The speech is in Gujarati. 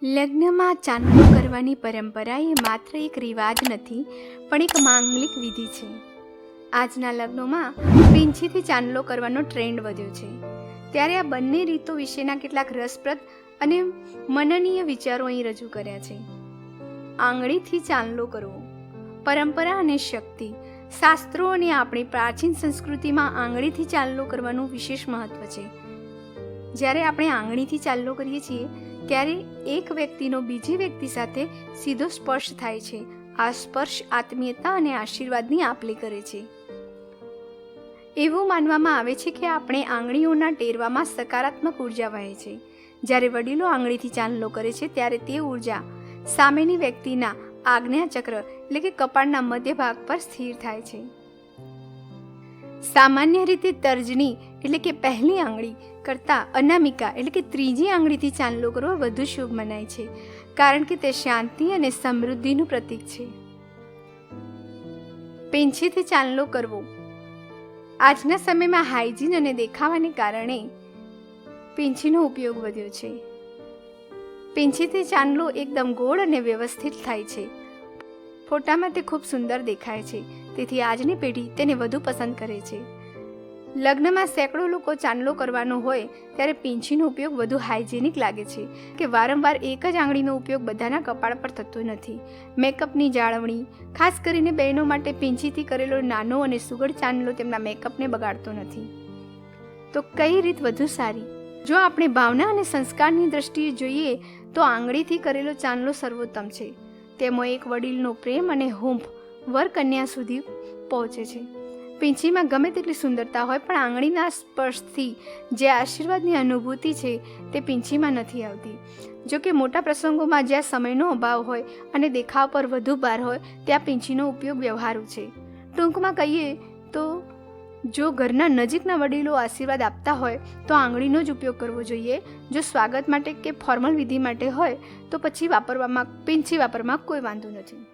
લગ્નમાં ચાંદલો કરવાની પરંપરા એ માત્ર એક રિવાજ નથી, પણ એક માંગલિક વિધિ છે. આજના લગ્નોમાં પીંછીથી ચાંદલો કરવાનો ટ્રેન્ડ વધ્યો છે. ત્યારે આ બંને રીતો વિશેના કેટલાક રસપ્રદ અને મનનીય વિચારો અહીં રજૂ કર્યા છે. આંગળીથી ચાંદલો કરવો, પરંપરા અને શક્તિ. શાસ્ત્રો અને આપણી પ્રાચીન સંસ્કૃતિમાં આંગળીથી ચાંદલો કરવાનું વિશેષ મહત્વ છે. જ્યારે આપણે આંગળીથી ચાંદલો કરીએ છીએ ત્યારે એક વ્યક્તિનો બીજી વ્યક્તિ સાથે સીધો સ્પર્શ થાય છે. આ સ્પર્શ આત્મીયતા અને આશીર્વાદની આપ-લે કરે છે. એવું માનવામાં આવે છે કે આપણે આંગળીઓના ટેરવામાં સકારાત્મક ઉર્જા વહે છે. જ્યારે વડીલો આંગળીથી ચાંદલો કરે છે ત્યારે તે ઉર્જા સામેની વ્યક્તિના આજ્ઞાચક્ર એટલે કે કપાળના મધ્ય ભાગ પર સ્થિર થાય છે. સામાન્ય રીતે તર્જની એટલે કે પહેલી આંગળી કરતાં અનામિકા એટલે કે ત્રીજી આંગળીથી ચાંદલો કરવો વધુ શુભ મનાય છે, કારણ કે તે શાંતિ અને સમૃદ્ધિનું પ્રતીક છે. પીંછીથી ચાંદલો કરવો. આજના સમયમાં હાઇજીન અને દેખાવાને કારણે પીંછીનો ઉપયોગ વધ્યો છે. પીંછીથી ચાંદલો એકદમ ગોળ અને વ્યવસ્થિત થાય છે. ફોટામાં તે ખૂબ સુંદર દેખાય છે, તેથી આજની પેઢી તેને વધુ પસંદ કરે છે. લગ્નમાં સેંકડો લોકો ચાંદલો કરવાનો હોય ત્યારે પીંછીનો ઉપયોગ વધુ હાઇજેનિક લાગે છે કે વારંવાર એક જ આંગળીનો ઉપયોગ બધાના કપાળ પર થતો નથી. મેકઅપની જાળવણી, ખાસ કરીને બહેનો માટે પીંછીથી કરેલો નાનો અને સુઘડ ચાંદલો તેમના મેકઅપને બગાડતો નથી. તો કઈ રીત વધુ સારી? જો આપણે ભાવના અને સંસ્કારની દ્રષ્ટિએ જોઈએ તો આંગળીથી કરેલો ચાંદલો સર્વોત્તમ છે. તેમાં એક વડીલનો પ્રેમ અને હૂંફ વર કન્યા સુધી પહોંચે છે. પીંછીમાં ગમે તેટલી સુંદરતા હોય, પણ આંગળીના સ્પર્શથી જે આશીર્વાદની અનુભૂતિ છે તે પીંછીમાં નથી આવતી. જો કે મોટા પ્રસંગોમાં જ્યાં સમયનો અભાવ હોય અને દેખાવ પર વધુ ભાર હોય ત્યાં પીંછીનો ઉપયોગ વ્યવહારુ છે. ટૂંકમાં કહીએ તો જો ઘરના નજીકના વડીલો આશીર્વાદ આપતા હોય તો આંગળીનો જ ઉપયોગ કરવો જોઈએ. જો સ્વાગત માટે કે ફોર્મલ વિધિ માટે હોય તો પછી પીંછી વાપરવામાં કોઈ વાંધો નથી.